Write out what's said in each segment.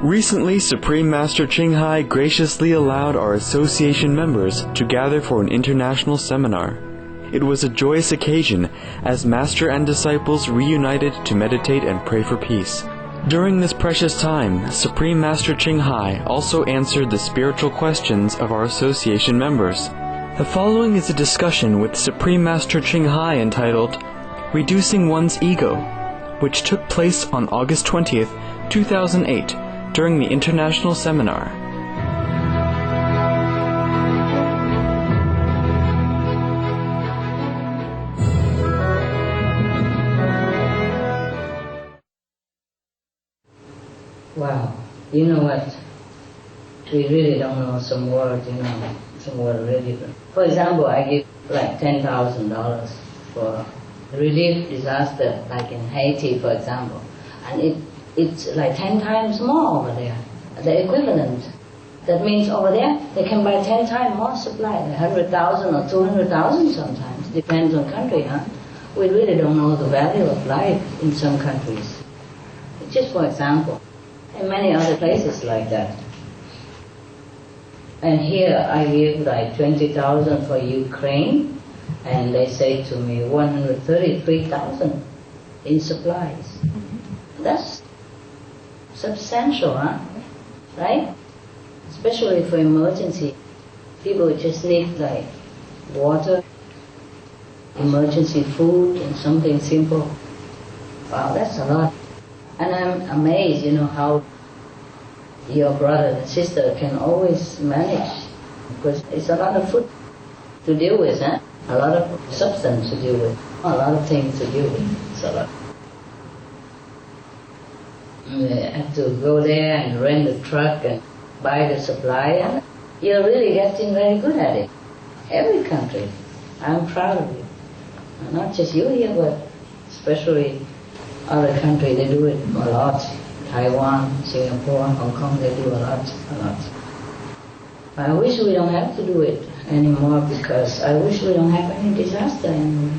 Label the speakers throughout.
Speaker 1: Recently, Supreme Master Chinghai graciously allowed our association members to gather for an international seminar. It was a joyous occasion as Master and disciples reunited to meditate and pray for peace. During this precious time, Supreme Master Chinghai also answered the spiritual questions of our association members. The following is a discussion with Supreme Master Chinghai entitled Reducing One's Ego, which took place on August 20th, 2008, during the International Seminar.
Speaker 2: Wow, you know what? We really don't know some words, some words really. For example, I give like $10,000 for relief disaster, like in Haiti, for example, and it's like 10 times more over there, the equivalent. That means over there, they can buy 10 times more supply, like 100,000 or 200,000 sometimes, depends on country, huh? We really don't know the value of life in some countries. Just for example, and many other places like that. And here I give like 20,000 for Ukraine, and they say to me 133,000 in supplies. That's substantial, huh? Right? Especially for emergency. People just need like water, emergency food, and something simple. Wow, that's a lot. And I'm amazed, how your brother and sister can always manage, because it's a lot of food to deal with, huh? A lot of substance to deal with, a lot of things to deal with. It's a lot. You have to go there and rent a truck and buy the supply, and you're really getting very good at it. Every country. I'm proud of you. Not just you here, but especially other countries, they do it a lot. Taiwan, Singapore, Hong Kong, they do a lot. I wish we don't have to do it anymore, because I wish we don't have any disaster anymore.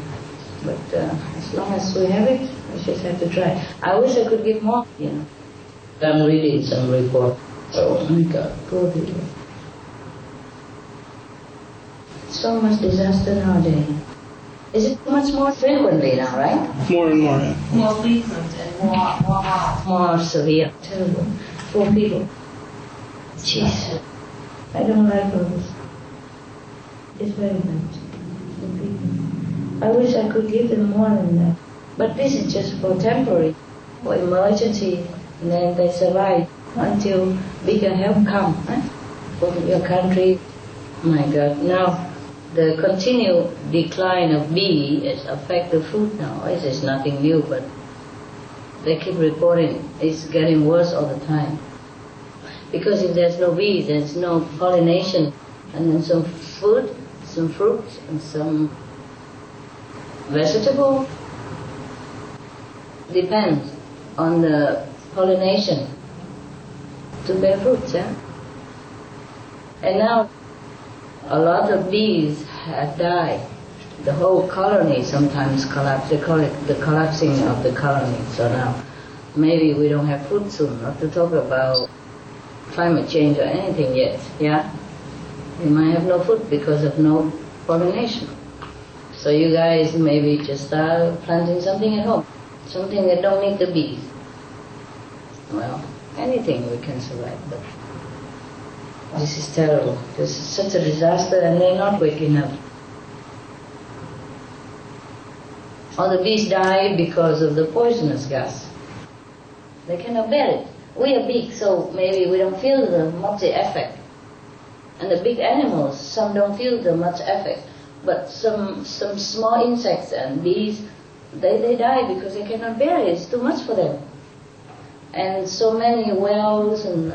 Speaker 2: But as long as we have it, we just have to try. I wish I could give more, I'm reading some report. Oh my God, poor people. So much disaster nowadays. Is it much more frequently now, right?
Speaker 3: More and more, yeah.
Speaker 2: More frequent and more severe. Terrible. Poor people. Jeez. I don't like all this. It's very bad. Poor people. I wish I could give them more than that. But this is just for temporary, for emergency, and then they survive until bigger help comes, from your country. My God, now the continued decline of bee has affected the food now. It is nothing new, but they keep reporting it's getting worse all the time. Because if there's no bees, there's no pollination, and then some food, some fruit, and some vegetable depends on the pollination to bear fruits, yeah? And now a lot of bees have died. The whole colony sometimes collapse. They call it the collapsing of the colony. So now maybe we don't have food soon, not to talk about climate change or anything yet, yeah? We might have no food because of no pollination. So you guys maybe just start planting something at home, something that don't need the bees. Well, anything we can survive, but this is terrible. This is such a disaster, and they're not waking up. All the bees die because of the poisonous gas. They cannot bear it. We are big, so maybe we don't feel the much effect. And the big animals, some don't feel the much effect. But some small insects and bees, they die because they cannot bear it. It's too much for them. And so many whales and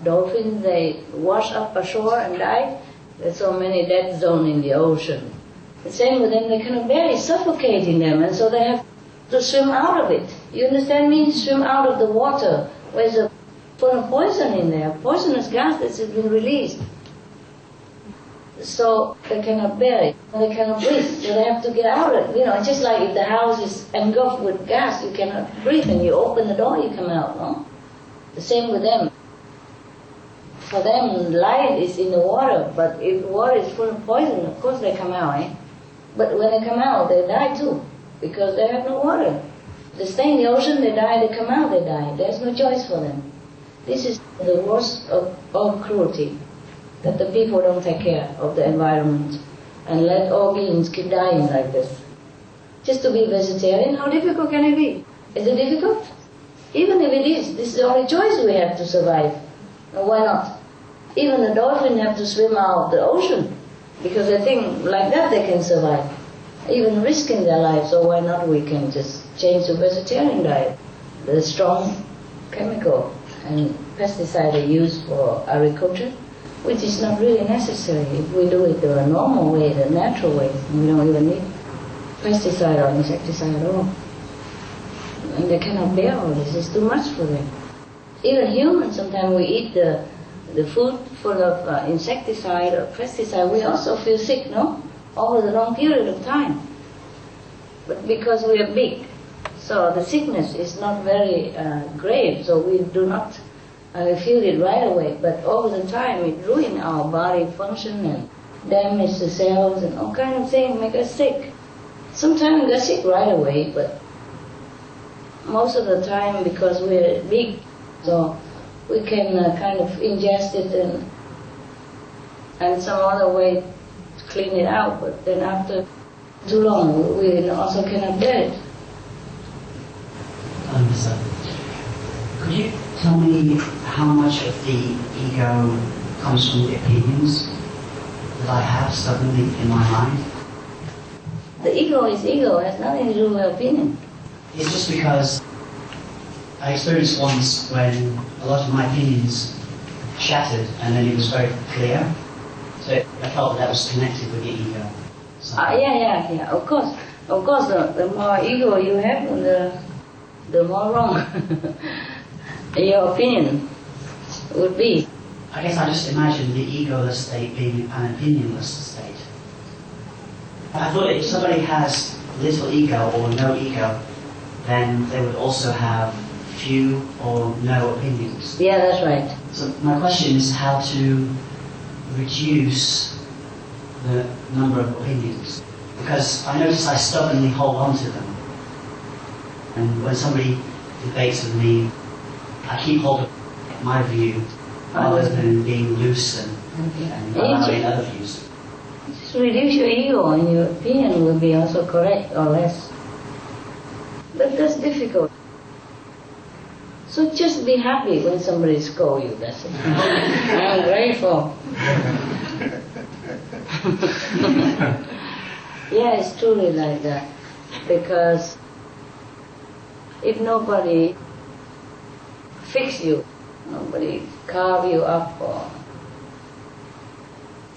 Speaker 2: dolphins, they wash up ashore and die. There's so many dead zones in the ocean. The same with them, they cannot bear it, suffocating them, and so they have to swim out of it. You understand me? Swim out of the water where there's full of poison in there, poisonous gas that has been released. So they cannot bear it, they cannot breathe, so they have to get out of it. Just like if the house is engulfed with gas, you cannot breathe, and you open the door, you come out, no? The same with them. For them, life is in the water, but if water is full of poison, of course they come out, eh? But when they come out, they die too, because they have no water. They stay in the ocean, they die, they come out, they die. There's no choice for them. This is the worst of all cruelty, that the people don't take care of the environment and let all beings keep dying like this. Just to be vegetarian, how difficult can it be? Is it difficult? Even if it is, this is the only choice we have to survive. Why not? Even the dolphins have to swim out of the ocean because they think like that they can survive, even risking their lives. So why not we can just change to vegetarian diet? The strong chemical and pesticide they use for agriculture, which is not really necessary. If we do it the normal way, the natural way, we don't even need pesticide or insecticide at all. And they cannot bear all this, it's too much for them. Even humans, sometimes we eat the food full of insecticide or pesticide, we also feel sick, no? Over the long period of time. But because we are big, so the sickness is not very grave, so we do not feel it right away. But over the time, it ruins our body function and damage the cells and all kind of things, make us sick. Sometimes we get sick right away, but most of the time, because we're big, so we can kind of ingest it and some other way to clean it out. But then after too long, we also cannot bear it.
Speaker 3: Could you tell me how much of the ego comes from the opinions that I have suddenly in my mind?
Speaker 2: The ego is ego, it has nothing to do with opinion.
Speaker 3: It's just because I experienced once when a lot of my opinions shattered and then it was very clear. So I felt that was connected with the ego.
Speaker 2: Yeah, of course. Of course, the more ego you have, the more wrong your opinion would be.
Speaker 3: I guess I just imagine the egoless state being an opinionless state. I thought if somebody has little ego or no ego, then they would also have few or no opinions.
Speaker 2: Yeah, that's right.
Speaker 3: So my question is how to reduce the number of opinions. Because I notice I stubbornly hold on to them. And when somebody debates with me, I keep hold of my view rather than being loose and allowing other views.
Speaker 2: Just reduce your ego and your opinion will be also correct or less. But that's difficult. So just be happy when somebody scolds you, that's it. I'm grateful. Yeah, it's truly like that. Because if nobody fix you, nobody carve you up or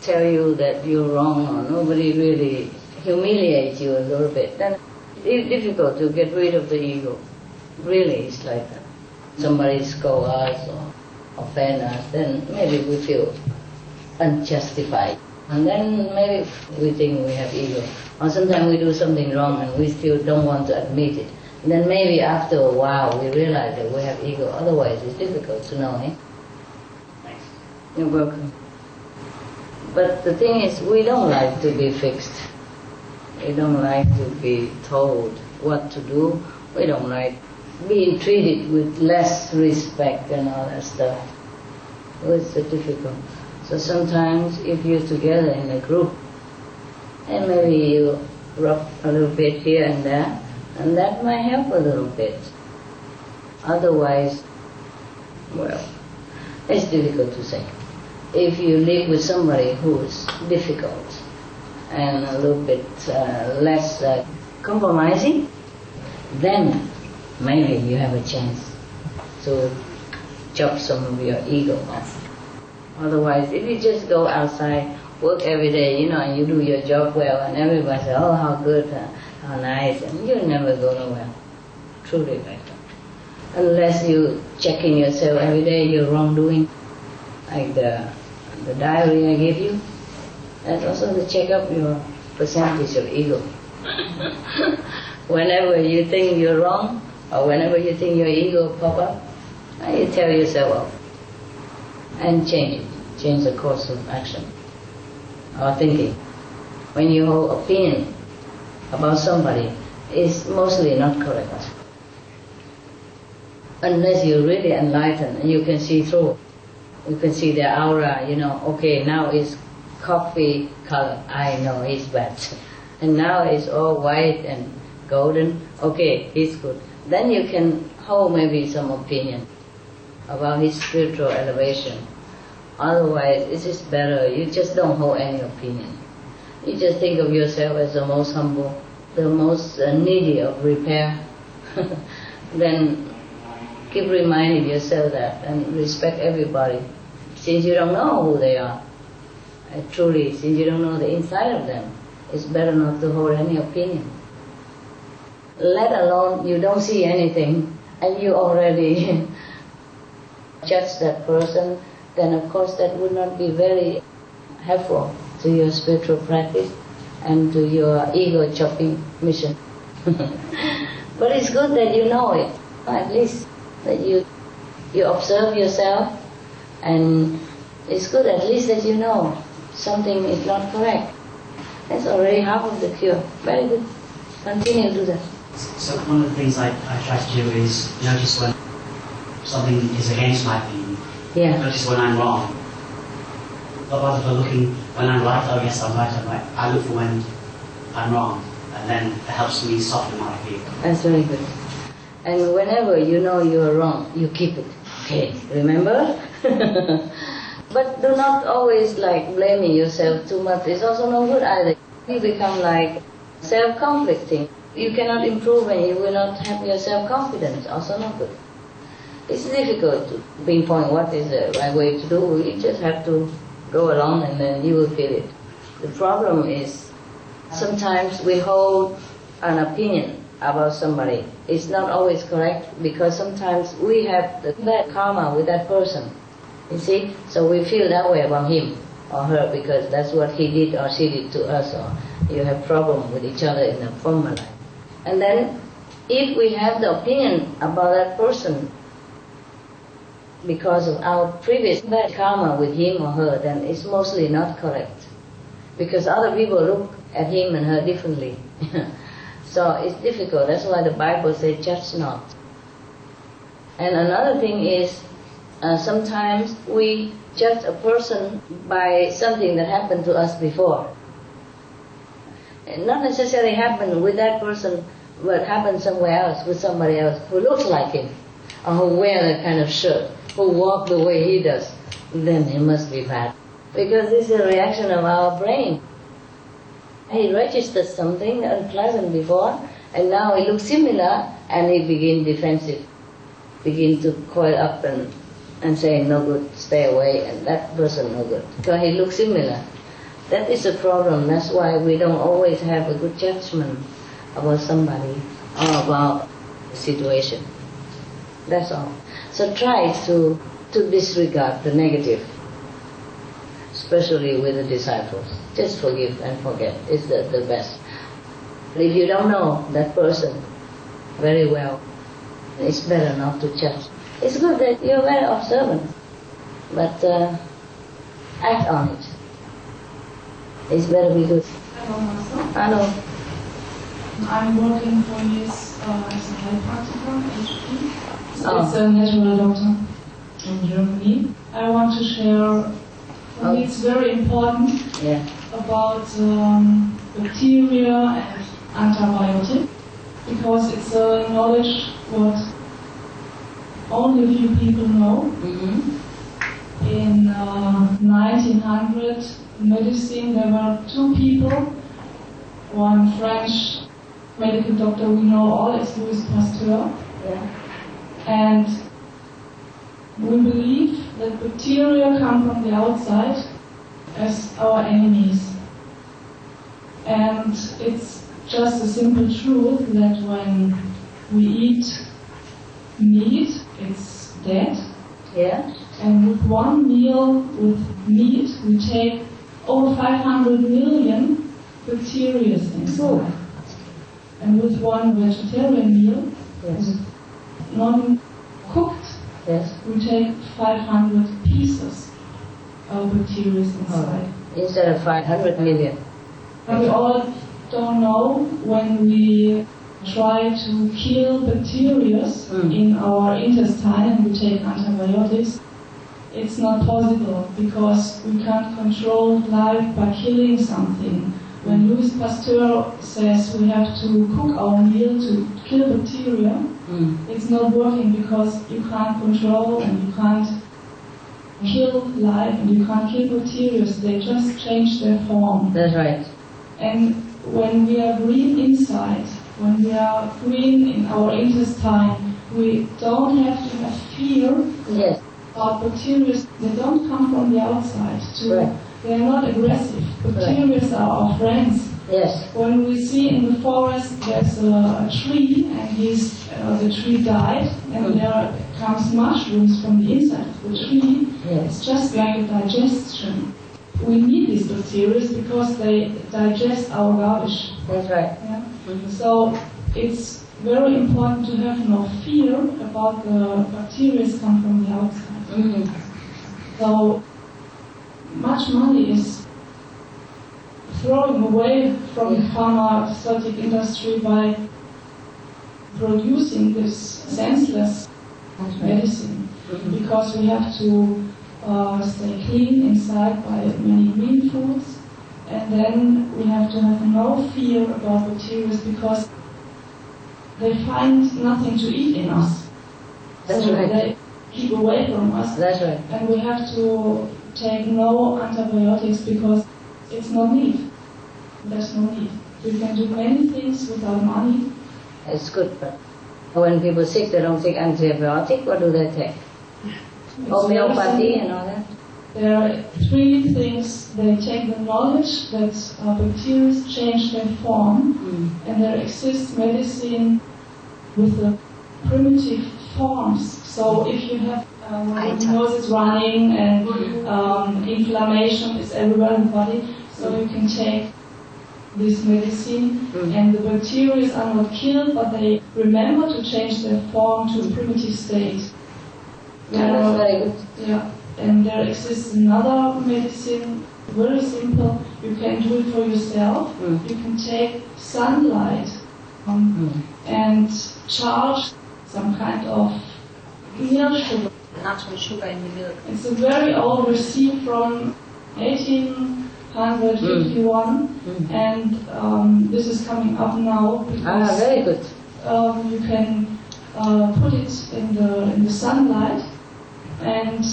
Speaker 2: tell you that you're wrong, or nobody really humiliates you a little bit, then it's difficult to get rid of the ego. Really, it's like that. Somebody scold us or offend us, then maybe we feel unjustified. And then maybe we think we have ego. Or sometimes we do something wrong and we still don't want to admit it. And then maybe after a while we realize that we have ego. Otherwise it's difficult to know, eh?
Speaker 3: Thanks.
Speaker 2: You're welcome. But the thing is, we don't like to be fixed. We don't like to be told what to do. We don't like being treated with less respect and all that stuff. It's so difficult. So sometimes if you're together in a group, and maybe you rub a little bit here and there, and that might help a little bit. Otherwise, well, it's difficult to say. If you live with somebody who's difficult and a little bit less compromising, then maybe you have a chance to chop some of your ego off. Otherwise, if you just go outside, work every day, and you do your job well, and everybody says, oh, how good, how nice, and you'll never go nowhere. Truly like that. Unless you checking yourself every day, your wrongdoing, like the diary I gave you, that's also to check up your percentage of ego. Whenever you think you're wrong, or whenever you think your ego pop up, you tell yourself, and change it, change the course of action or thinking. When you hold opinion about somebody, it's mostly not correct. Unless you're really enlightened and you can see through. You can see their aura, okay, now it's coffee color, I know he's bad. And now it's all white and golden, okay, he's good. Then you can hold maybe some opinion about his spiritual elevation. Otherwise, it is better, you just don't hold any opinion. You just think of yourself as the most humble, the most needy of repair. Then keep reminding yourself that and respect everybody. Since you don't know who they are, truly, since you don't know the inside of them, it's better not to hold any opinion. Let alone you don't see anything and you already judge that person, then of course that would not be very helpful to your spiritual practice and to your ego chopping mission. But it's good that you know it, at least that you observe yourself, and it's good at least that you know something is not correct. That's already half of the cure. Very good. Continue to do that.
Speaker 3: So one of the things I try to do is notice when something is against my opinion.
Speaker 2: Yeah.
Speaker 3: Notice when I'm wrong. But rather than looking when I'm right, oh yes, I'm right. I look for when I'm wrong, and then it helps me soften my opinion.
Speaker 2: That's very good. And whenever you know you are wrong, you keep it. Okay, remember? But do not always blaming yourself too much. It's also no good either. You become self-conflicting. You cannot improve and you will not have your self-confidence. Also not good. It's difficult to pinpoint what is the right way to do. You just have to go along and then you will feel it. The problem is sometimes we hold an opinion about somebody. It's not always correct because sometimes we have the bad karma with that person. You see? So we feel that way about him or her because that's what he did or she did to us, or you have problem with each other in the former life. And then if we have the opinion about that person because of our previous bad karma with him or her, then it's mostly not correct. Because other people look at him and her differently. So it's difficult. That's why the Bible says, judge not. And another thing is, sometimes we judge a person by something that happened to us before. And not necessarily happened with that person, but happened somewhere else, with somebody else who looks like him, or who wears that kind of shirt, who walks the way he does. Then he must be bad. Because this is a reaction of our brain. He registered something unpleasant before, and now he looks similar, and he begins defensive, begin to coil up and say, no good, stay away, and that person no good, because he looks similar. That is a problem. That's why we don't always have a good judgment about somebody or about the situation. That's all. So try to disregard the negative, especially with the disciples. Just forgive and forget is the best. But if you don't know that person very well, it's better not to judge. It's good that you're very observant, but act on it. It's better be good.
Speaker 4: Hello, Master.
Speaker 2: Hello.
Speaker 4: I'm working for years as a health HP.
Speaker 2: Oh.
Speaker 4: It's a natural doctor in Germany. I want to share, for me it's very important,
Speaker 2: Yeah.
Speaker 4: about bacteria and antibiotic, because it's a knowledge what only a few people know.
Speaker 2: Mm-hmm.
Speaker 4: In 1900 medicine there were two people, one French medical doctor we know all is Louis Pasteur,
Speaker 2: Yeah.
Speaker 4: and we believe that bacteria come from the outside as our enemies. And it's just a simple truth that when we eat meat, it's dead.
Speaker 2: Yeah.
Speaker 4: And with one meal with meat, we take over 500 million bacteria inside. And with one vegetarian meal,
Speaker 2: Yes.
Speaker 4: non-cooked,
Speaker 2: Yes.
Speaker 4: we take 500 pieces users of bacteria inside.
Speaker 2: Instead of 500 million.
Speaker 4: And we all don't know when we try to kill bacteria in our intestine and we take antibiotics. It's not possible because we can't control life by killing something. When Louis Pasteur says we have to cook our meal to kill bacteria, it's not working because you can't control and you can't kill life and you can't kill bacteria. They just change their form.
Speaker 2: That's right.
Speaker 4: And when we are green inside, when we are green in our intestine, we don't have to have fear about bacteria. They don't come from the outside. They are not aggressive. Bacteria are our friends.
Speaker 2: Yes.
Speaker 4: When we see in the forest there's a tree and the tree died and there comes mushrooms from the inside of the tree, it's just like a digestion. We need these bacteria because they digest our garbage.
Speaker 2: That's right.
Speaker 4: Yeah? So it's very important to have no fear about the bacteria come from the outside. So much money is thrown away from the pharmaceutical industry by producing this senseless medicine, because we have to stay clean inside by many green foods, and then we have to have no fear about bacteria because they find nothing to eat in us.
Speaker 2: That's
Speaker 4: so
Speaker 2: right.
Speaker 4: They keep away from us.
Speaker 2: That's right.
Speaker 4: And we have to take no antibiotics because it's no need. There's no need. We can do many things without money.
Speaker 2: It's good, but when people sick, they don't take antibiotic. What do they take? Homeopathy and all that?
Speaker 4: There are three things. They take the knowledge that bacteria change their form, and there exists medicine with the primitive forms. So if you have your nose is running and inflammation is everywhere in the body, so you can take this medicine, and the bacteria are not killed, but they remember to change their form to a primitive state.
Speaker 2: That's very good.
Speaker 4: Yeah, and there exists another medicine, very simple. You can do it for yourself. You can take sunlight and charge some kind of milk sugar.
Speaker 2: Natural sugar in the milk.
Speaker 4: It's a very old recipe from 1851, and this is coming up now because
Speaker 2: very good.
Speaker 4: You can put it in the sunlight, and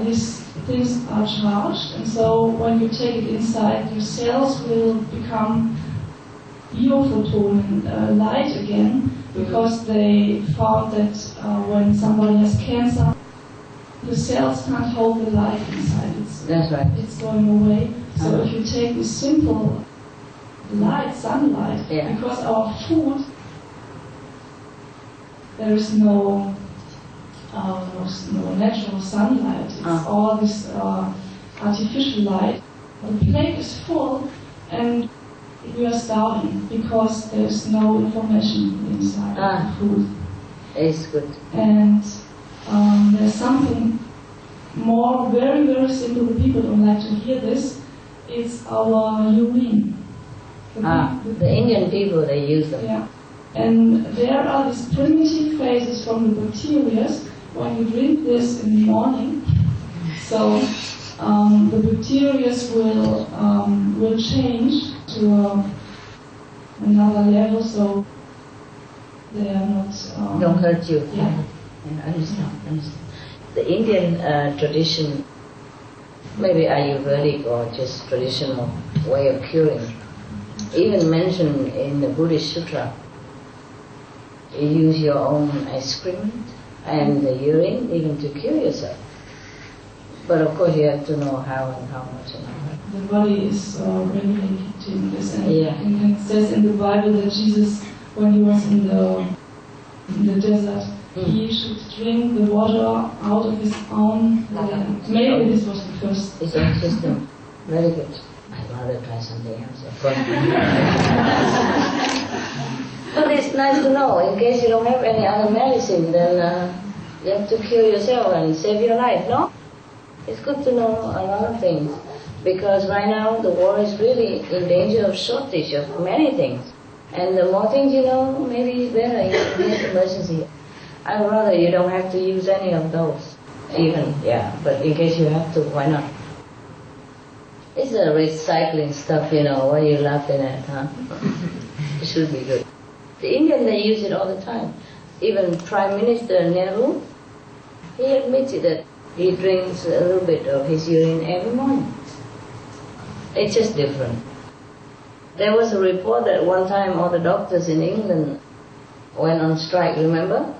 Speaker 4: these things are charged, and so when you take it inside, your cells will become biophoton, light again, because they found that when somebody has cancer, the cells can't hold the light inside.
Speaker 2: That's right.
Speaker 4: It's going away. So if you take this simple light, sunlight, because our food, there is no natural sunlight. It's all this artificial light. The plate is full, and we are starving because there is no information inside the food.
Speaker 2: It's good.
Speaker 4: And there's something more, very, very simple. The people don't like to hear this. It's our urine.
Speaker 2: The Indian people, they use them.
Speaker 4: Yeah. And there are these primitive phases from the bacteria when you drink this in the morning. So the bacteria will change to another level, so they are not...
Speaker 2: don't hurt you.
Speaker 4: Yeah.
Speaker 2: I understand. The Indian tradition, maybe Ayurvedic or just traditional way of curing, even mentioned in the Buddhist Sutra. You use your own excrement and the urine even to cure yourself. But of course you have to know how and how much and how much.
Speaker 4: The body is regulating this, and it says in the Bible that Jesus, when he was in the desert, he should drink the water out of his own land. Maybe this was the first.
Speaker 2: His own system. Very good. I'd rather try something else. But it's nice to know, in case you don't have any other medicine, then you have to cure yourself and save your life, no? It's good to know a lot of things, because right now the world is really in danger of shortage of many things. And the more things you know, maybe it's better in this emergency. I'd rather you don't have to use any of those. Even, yeah, but in case you have to, why not? It's a recycling stuff, you know, what are you laughing at, huh? It should be good. The Indian, they use it all the time. Even Prime Minister Nehru, he admitted that he drinks a little bit of his urine every morning. It's just different. There was a report that one time all the doctors in England went on strike, remember?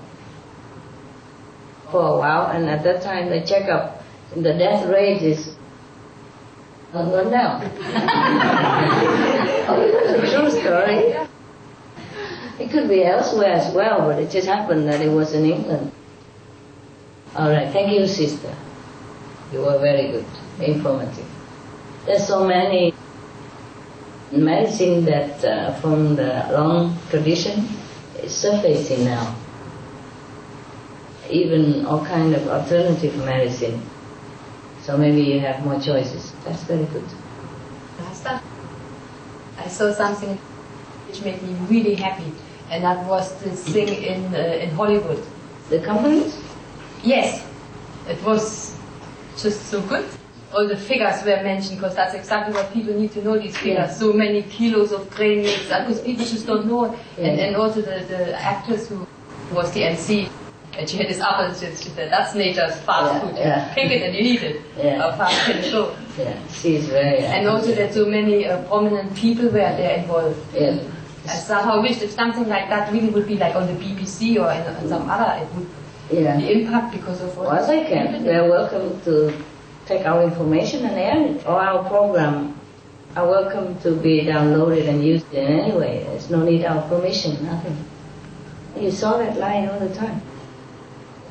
Speaker 2: For a while, and at that time the checkup, the death rate is gone down. It's a true story. It could be elsewhere as well, but it just happened that it was in England. All right, thank you, sister. You were very good, informative. There's so many medicine that from the long tradition is surfacing now. Even all kind of alternative medicine. So maybe you have more choices. That's very good.
Speaker 5: Last time, I saw something which made me really happy, and that was this thing in Hollywood.
Speaker 2: The companies?
Speaker 5: Yes, it was just so good. All the figures were mentioned, because that's exactly what people need to know, these figures. So many kilos of grain meat, because people just don't know. And also the actress who was the MC, and she had this apple, she said, that's nature's fast food. Pick it and you eat it. How fast can it go?
Speaker 2: Yeah, she's very...
Speaker 5: And also that so many prominent people were there involved.
Speaker 2: Yeah.
Speaker 5: I somehow wished if something like that really would be like on the BBC or in some other, it would the impact because of what...
Speaker 2: Well, they can. They're welcome to take our information and air it. Or our program are welcome to be downloaded and used in any way. There's no need our permission, nothing. You saw that line all the time.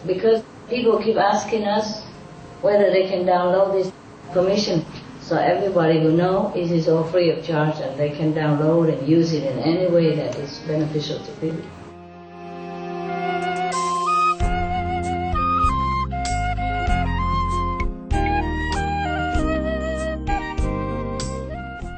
Speaker 2: Because people keep asking us whether they can download this information. So everybody will know it is all free of charge and they can download and use it in any way that is beneficial to people.